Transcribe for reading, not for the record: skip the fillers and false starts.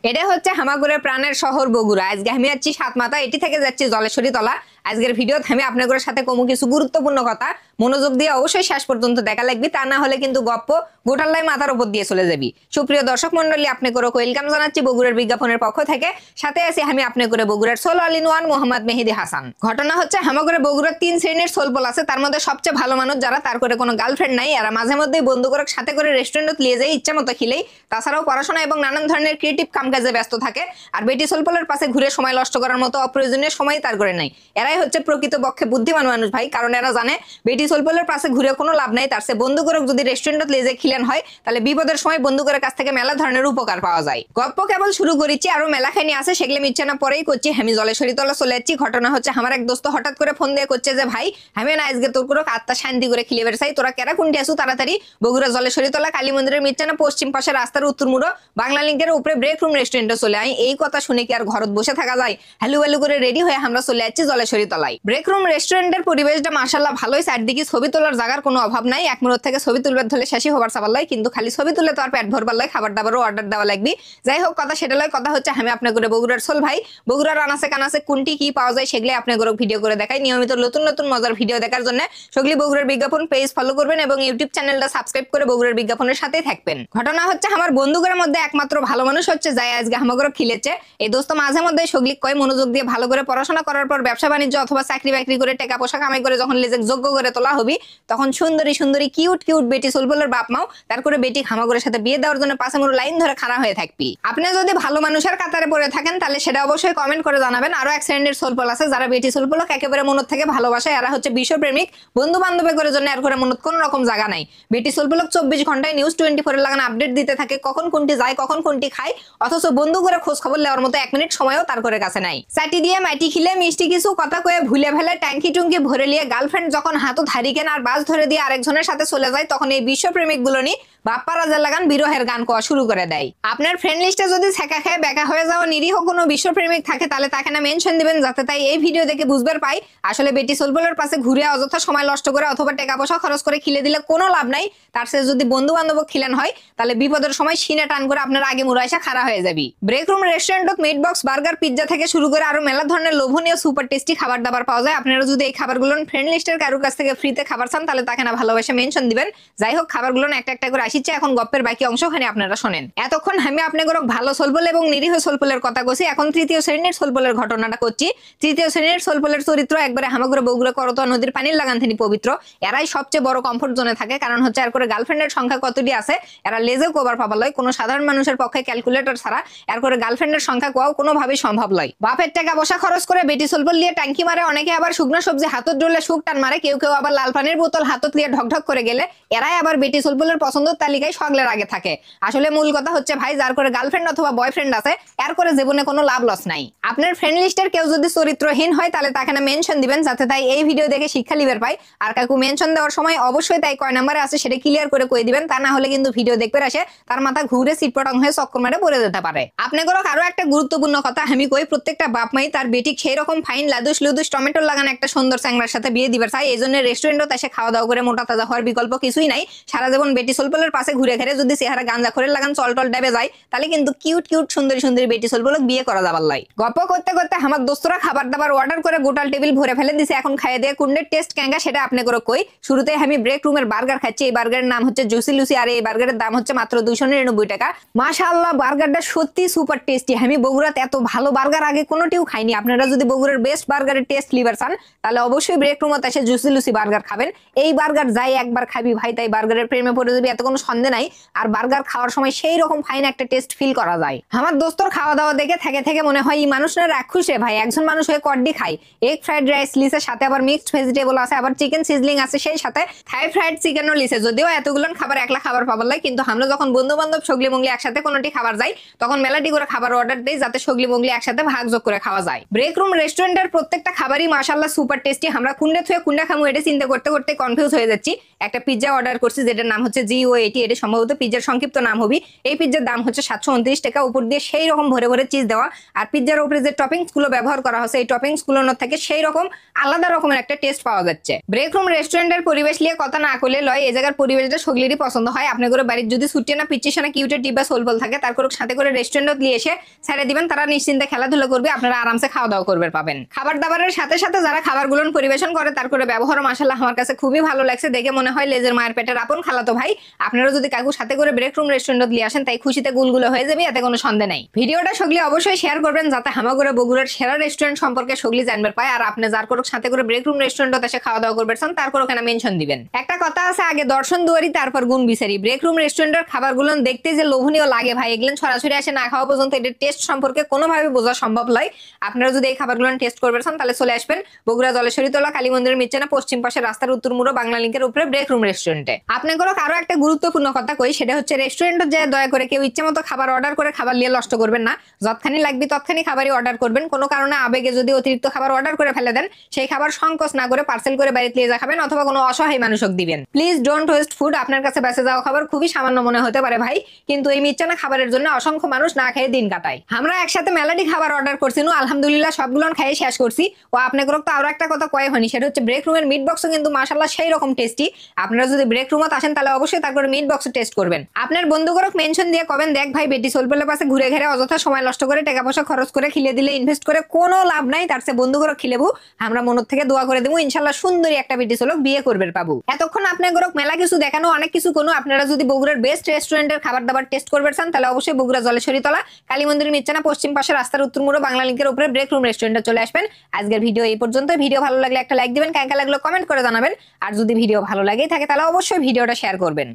এটা হচ্ছে হামাগুড়ের প্রাণের শহর বগুড়া। আজকে আমি যাচ্ছি সাতমাথা, এটি থেকে যাচ্ছি জলেশ্বরী তলা। আজকের ভিডিওতে আমি আপনাদের সাথে কমু কিছু গুরুত্বপূর্ণ কথা, মনোযোগ দিয়ে অবশ্যই শেষ পর্যন্ত দেখা লাগবে, তা না হলে কিন্তু গপ্প গোটাল্লাই মাথার উপর দিয়ে চলে যাবি। সুপ্রিয় দর্শক মন্ডলী, আপনাকে ওয়েলকাম জানাচ্ছি বগুড়ার বিজ্ঞাপনের পক্ষ থেকে। সাথে আছি আমি আপনাকে বগুড়ার soul all in one Mohammad Mehedi Hasan. ঘটনা হচ্ছে হামাগুড়ে বগুড়ার 3 শ্রেণীর সোলপল আছে, তার মধ্যে সবচেয়ে ভালো মানুষ যারা, তার করে কোনো গার্লফ্রেন্ড নাই, এরা মাঝে মধ্যে বন্ধু করে সাথে করে রেস্টুরেন্টে নিয়ে যায় ইচ্ছা মতো খিলেই। তাছাড়াও পড়াশোনা এবং নানান ধরনের ক্রিয়েটিভ কামকাজে ব্যস্ত থাকে। আর বেটি সোলপলের পাশে ঘুরে সময় নষ্ট করার মতো অপ্রয়োজনীয় সময় তার করে নাই। এরাই হচ্ছে প্রকৃত পক্ষে বুদ্ধিমান মানুষ ভাই, কারণ এরা জানে বেটি সোলপলের পাশে ঘুরে কোনো লাভ নাই। তার সে বন্ধু করে যদি রেস্টুরেন্টে নিয়ে যায় খিলেন হয়, তাহলে বিপদের সময় বন্ধু করে কাছ থেকে মেলা ধরনের উপকার পাওয়া যায়। গপ্প কেবল শুরু করেছি, আরো মেলা খানি আছে, সেগুলো মিচ্ছে না পরেই করছি। আমি জলেশ্বরী তলা চলে যাচ্ছি। ঘটনা হচ্ছে আমার এক দোস্ত হঠাৎ করে ফোন দিয়ে করছে যে ভাই আমি না আজকে তোর কোনো আত্মা শান্তি করে খিলে বের চাই, তোরা কেরা কোনটি আসু তাড়াতাড়ি বগুড়া জলেশ্বরী তলা কালী মন্দিরের মিচ্ছে না পশ্চিম পাশে রাস্তার উত্তর মুড়ো বাংলা লিঙ্কের উপরে ব্রেক রুম রেস্টুরেন্টে চলে আই। এই কথা শুনে কি আর ঘরত বসে থাকা যায়? হ্যালু হ্যালু করে রেডি হয়ে আমরা চলে যাচ্ছি জলেশ্বরী তলায়। ব্রেক রুম রেস্টুরেন্টের পরিবেশটা মাশাআল্লাহ ভালোই, চারদিকে ছবি তোলার জায়গার কোনো অভাব নাই। এক মিনিট থেকে ছবি তুলবার ধরে শেষই হবার চাবার লাই, কিন্তু খালি ছবি তুলে তো আর পেট ভরবার লাই, খাবার দাবারও অর্ডার দেওয়া লাগবে। যাই হোক, কথা সেটা লয়, কথা হচ্ছে আমি আপনাকে বগুড়ার সোল ভাই বগুড়ার আনাসে কানাসে কোনটি কি পাওয়া যায় সেগুলো আপনাকে ভিডিও করে দেখাই। নিয়মিত নতুন নতুন মজার ভিডিও দেখার জন্য সকলে বগুড়ার বিজ্ঞাপন পেজ ফলো করবেন এবং ইউটিউব চ্যানেলটা সাবস্ক্রাইব করে বগুড়ার বিজ্ঞাপনের সাথে থাকবেন। ঘটনা হচ্ছে আমার বন্ধুদের মধ্যে একমাত্র ভালো মানুষ হচ্ছে যাই আজকে আমাকে খিলেছে। এই দোস্ত মাঝে মধ্যে সগলিক কয় মনোযোগ দিয়ে ভালো করে পড়াশোনা করার পর ব্যবসা বাণিজ্য অথবা চাকরি বাকরি করে টাকা পয়সা কামাই করে যখন লেজেক যোগ্য করে তোলা হবি, তখন সুন্দরী সুন্দরী কিউট কিউট বেটি সোলপলের বাপ মাও তার করে বেটি হামাগুড়ের সাথে বিয়ে দেওয়ার জন্য পাশে মোড় লাইন ধরে খাড়া হয়ে থাকবি। আপনি যদি ভালো মানুষের কাতারে পড়ে থাকেন তাহলে সেটা অবশ্যই কমেন্ট করে জানাবেন। আরো এক শ্রেণীর সোলপল আছে যারা বেটি সোলপলক একেবারে মনত থেকে ভালোবাসে, এরা হচ্ছে বিশ্বপ্রেমিক, বন্ধু বান্ধবের করে জন্য এর করে মনত কোন রকম জায়গা নাই। বেটি সোলপলক 24 ঘন্টায় নিউজ 24 এর লাগান আপডেট দিতে থাকে, কখন কোনটি যায় কখন কোনটি খায়, অথচ বন্ধু করে খোঁজ খবর নেওয়ার মতো 1 মিনিট সময়ও তার করে কাছে নাই। চাটি দিয়ে মাটি খিলে মিষ্টি কিছু কথা কয়ে ভুলে ফেলে ট্যাঙ্কি টুঙ্কি ভরে নিয়ে গার্লফ্রেন্ড যখন হাতও ধারিকেন আর বাস ধরে দিয়ে আরেকজনের সাথে চলে যায়, তখন এই বিশ্বপ্রেমিক গুলো নি বাপ্পা রাজার লাগান বিরহের গান কোয়া শুরু করে দেয়। আপনার ফ্রেন্ড লিস্টে যদি ছেঁকা খেয়ে বেকা হয়ে যাওয়া নিরীহ কোনো বিশ্বপ্রেমিক থাকে তাহলে তাকে না মেনশন দিবেন, যাতে তাই এই ভিডিও দেখে বুঝবার পাই আসলে বেটি সোলপলের পাশে ঘুরে অযথা সময় নষ্ট করে অথবা টাকা পয়সা খরচ করে খিলে দিলে কোনো লাভ নাই। তার সাথে যদি বন্ধু বান্ধব খিলেন হয় তাহলে বিপদের সময় সিনে টান করে আপনার আগে মুড়া এসে খাড়া হয়ে যাবি। ব্রেক রুম রেস্টুরেন্টত মিট বক্স বার্গার পিৎজা থেকে শুরু করে আরো মেলা ধরনের লোভনীয় সুপার টেস্টি খাবার দাবার পাওয়া যায়। আপনারা যদি এই খাবারগুলো ফ্রেন্ড লিস্টের কারোর কাছ থেকে ফ্রিতে খাবার চান তাহলে তাকে না ভালোবাসে মেনশন দিবেন। যাই হোক, খাবারগুলো একটা একটা করে আসিচ্ছে, এখন গপ্পের বাকি অংশখানে আপনারা শোনেন। এতক্ষণ আমি আপনাদের ভালো সোলপল এবং নিরীহ সোলপলের কথা কইছি, এখন তৃতীয় শ্রেণীর সোলপলের ঘটনাটা করছি। তৃতীয় শ্রেণীর সোলপলের চরিত্র একবারে হামাগুড়ে বগুড়া করতোয়া নদীর পানির লাগান থেকে পবিত্র। এরাই সবচেয়ে বড় কমফোর্ট জোনে থাকে, কারণ হচ্ছে এর করে গার্লফ্রেন্ডের সংখ্যা কতটি আছে এরা লেজেও কভার পাবা লয়। কোনো সাধারণ মানুষের পক্ষে ক্যালকুলেটর ছাড়া এর করে গার্লফ্রেন্ডের সংখ্যা কোয়াও কোনোভাবেই সম্ভব লয়। বাপের টাকা পয়সা খরচ করে বেটি সোলপল নিয়ে ট্যাঙ্কি মারে, অনেকে আবার শুকনো সবজি হাতত ডলে শুক টান মারে, কেউ কেউ আবার লাল পানির বোতল হাতত নিয়ে ঢকঢক করে গেলে এরাই আবার বেটি সোলপলের পছন্দের তালিকায় সগলের আগে থাকে। আসলে মূল কথা হচ্ছে ভাই, যার করে গার্লফ্রেন্ড অথবা বয়ফ্রেন্ড আছে এর করে জীবনে কোনো লাভ লস নাই। আপনার ফ্রেন্ড লিস্টের কেউ যদি চরিত্রহীন হয় তাহলে তাকে না মেনশন দিবেন, যাতে তাই এই ভিডিও দেখে শিক্ষা লিবার পায়। আর কাকু মেনশন দেওয়ার সময় অবশ্যই তাই কয় নাম্বারে আছে সেটা ক্লিয়ার করে কই দিবেন, তা না হলে কিন্তু ভিডিও দেখবে আসে তার মাথা ঘুরে সিটপটং হয়ে চক্কর মারে পড়ে যেতে পারে। আপনাদের আরো একটা গুরুত্বপূর্ণ কথা আমি কই, প্রত্যেকটা বাপ মাই তার বেটি সেই রকম ফাইন লাদুস লুদুস টমেটো লাগান একটা সুন্দর চ্যাংড়ার সাথে বিয়ে দিবার চাই। এই জন্য রেস্টুরেন্টত এসে খাওয়া দাওয়া করে মোটা তাজা হওয়ার বিকল্প কিছুই নাই। সারা জীবন বেটি সোলপলের পাশে ঘুরে ঘেরে যদি চেহারা গাঞ্জা করে লাগান চল টল ডেবে যায়, তাহলে কিন্তু কিউট কিউট সুন্দরী সুন্দরী বেটি সোলপলক বিয়ে করা যাবার লাই। গল্প করতে করতে আমার দোস্তরা খাবার দাবার অর্ডার করে গোটাল টেবিল ভরে ফেলে দিছে। এখন খাইয়ে দিয়ে কুন্ডের টেস্ট ক্যাঙ্গা সেটা আপনি করে কই। শুরুতে আমি ব্রেক রুমের বার্গার খাচ্ছি। এই বার্গারের নাম হচ্ছে জুসি লুসি, আর এই বার্গারের দাম হচ্ছে মাত্র 299 টাকা। মাশাআল্লাহ, বার্গারটা সত্যি সুপার টেস্টি। আমি বগুড়াতে এত ভালো বার্গার আগে কোনোটিও খাইনি। আপনারা যদি বগুড়ার বেস্ট বার্গারের টেস্ট লিবার চান তাহলে অবশ্যই ব্রেক রুমে এসে জুসি লুসি বার্গার খাবেন। এই বার্গার যাই একবার খাবি ভাই তাই বার্গারের প্রেমে পড়ে যাবি, এত কোনো সন্দেহ নাই। আর বার্গার খাওয়ার সময় সেই রকম ফাইন একটা টেস্ট ফিল করা যায়। আমার দোস্তর খাওয়া দাওয়া দেখে থেকে মনে হয় এই মানুষ না রাক্ষুস রে ভাই, একজন মানুষ হয়ে কড্ডি খায়। এগ ফ্রাইড রাইস লিসের সাথে আবার মিক্সড ভেজিটেবল আছে, আবার চিকেন সিজলিং আছে, সেই সাথে থাই ফ্রাইড চিকেনও লিসে। যদিও এতগুলো খাবার একলা খাবার পাবার লাগে, কিন্তু আমরা যখন বন্ধু বান্ধব সগলি মঙ্গলি একসাথে কোনোটি খাবার যাই তখন মেলাটি করে খাবার অর্ডার দেই, যাতে সগলি মঙ্গলি একসাথে ভাগ যোগ করে খাওয়া যায়। ব্রেক রুম রেস্টুরেন্টের প্রত্যেক প্রত্যেকটা খাবারই মাশাআল্লাহ সুপার টেস্টি। আমরা কুন্ডা থুয়ে কুন্ডা খামু এটা চিন্তা করতে করতে কনফিউজ হয়ে যাচ্ছি। একটা পিৎজা অর্ডার করছি যেটার নাম হচ্ছে GO80, এটা সম্ভবত পিৎজার সংক্ষিপ্ত নাম হবে। এই পিৎজার দাম হচ্ছে 729 টাকা, উপর দিয়ে সেই রকম ভরে ভরে চিজ দেওয়া, আর পিৎজার উপরে যে টপিংস গুলো ব্যবহার করা হচ্ছে এই টপিংস গুলোর থেকে সেই রকম আলাদা রকমের একটা টেস্ট পাওয়া যাচ্ছে। ব্রেক রুম রেস্টুরেন্টের পরিবেশ নিয়ে কথা না করলে লয়, এই জায়গার পরিবেশটা সগলিরই পছন্দ হয়। আপনার করে বাড়ির যদি ছুটি না পিচ্ছি না কিউটের টিপা সোলবল থাকে তার করে সাথে করে রেস্টুরেন্টত নিয়ে এসে ছেড়ে দিবেন, তারা নিশ্চিন্তে খেলাধুলা করবে, আপনারা আরামসে খাওয়া দাওয়া করবে পাবেন। খাবার দাবারের সাথে সাথে যারা খাবারগুলো পরিবেশন করে তার করে ব্যবহার মাশাআল্লাহ আমার কাছে খুবই ভালো লাগছে। দেখে মনে হয় লেজের মায়ের পেটের আপন খালাতো ভাই। আপনারা যদি কাকু সাথে করে ব্রেক রুম রেস্টুরেন্টত নিয়ে আসেন তাই খুশিতে গুলগুলো হয়ে যাবে, এতে কোনো সন্দেহ নাই। ভিডিওটা সগলি অবশ্যই শেয়ার করবেন যাতে হামাগুড়া বগুড়ার সেরা রেস্টুরেন্ট সম্পর্কে সগলি জানবে পায়। আর আপনি যার করুক সাথে করে ব্রেক রুম রেস্টুরেন্টত এসে খাওয়া দাওয়া করবেন তার করে ওখানে মেনশন দিবেন। একটা কথা আছে, আগে দর্শন দুয়ারি তারপর গুণ বিচারি। ব্রেক রুম রেস্টুরেন্টের খাবারগুলো দেখতে যে লোভনীয় লাগে ভাই, এগুলো সরাসরি আসে না খাওয়া পর্যন্ত এটার টেস্ট সম্পর্কে কোনোভাবে বোঝা সম্ভব নয়। আপনারা যদি এই খাবারগুলো টেস্ট করবেন তাহলে চলে আসবেন বগুড়া জলেশ্বরীতলা কালী মন্দিরের মিচ্ছানা পশ্চিম পাশে রাস্তার উত্তর মুড়ো বাংলা লিঙ্কের উপরে ব্রেক রুম রেস্টুরেন্টে। আপনাদের আরো একটা গুরুত্বপূর্ণ কথা কই, সেটা হচ্ছে রেস্টুরেন্টে যে দয়া করে কেউ ইচ্ছে মতো খাবার অর্ডার করে খাবার নিয়ে নষ্ট করবেন না। যতখানি লাগবে ততখানি খাবারই অর্ডার করবেন। কোনো কারণে আবেগে যদি অতিরিক্ত খাবার অর্ডার করে ফেলে দেন সেই খাবার সংকোচ না করে পার্সেল করে বাড়িতে নিয়ে খাবেন অথবা কোনো অসহায় মানুষক দিবেন। Please don't waste food. আপনার কাছে বেঁচে যাওয়া খাবার খুবই সামান্য মনে হতে পারে ভাই, কিন্তু এই মিচ্ছানা খাবারের জন্য অসংখ্য মানুষ না খেয়ে দিন কাটায়। আমরা একসাথে মেলাডি খাবার অর্ডার করছি, আলহামদুলিল্লাহ সবগুলো খেয়ে শেষ করছি। ও আপনাদের তো আরো একটা কথা কয়ে হয়নি, সেটা হচ্ছে ব্রেক রুমের মিট বক্সও কিন্তু মাশাআল্লাহ সেই রকম টেস্টি। আপনারা যদি ব্রেক রুমত আসেন তাহলে অবশ্যই তারপরে মিট বক্স টেস্ট করবেন। আপনার বন্ধুগরক মেনশন দিয়ে কবেন, দেখ ভাই বেটি সোলপেলের পাশে ঘুরে ঘেরে অযথা সময় নষ্ট করে টাকা পয়সা খরচ করে খিলে দিলে ইনভেস্ট করে কোনো লাভ নাই, তার চেয়ে বন্ধুগরক খিলেবু। আমরা মনের থেকে দোয়া করে দেবো ইনশাল্লাহ সুন্দরী একটা বেটি সোলক বিয়ে করবে পাবো। এতক্ষণ আপনার গরক মেলা কিছু দেখানো অনেক কিছু কোনো, আপনারা যদি বগুড়ার বেস্ট রেস্টুরেন্টের খাবার দাবার টেস্ট করবেন চান তাহলে অবশ্যই বগুড়া জলেশ্বরীতলা কালী মন্দিরের মিচ্ছানা পশ্চিম পাশে রাস্তার উত্তর মুড়ো বাংলা লিঙ্কের উপরে ব্রেক রুম রেস্টুরেন্টে চলে আসবেন। আজকের ভিডিও এই পর্যন্ত। ভিডিও ভালো লাগলে একটা লাইক দিবেন, কেমন লাগলো কমেন্ট করে জানাবেন। আর যদি ভিডিও ভালো লাগেই থাকে তাহলে অবশ্যই ভিডিওটা শেয়ার করবেন।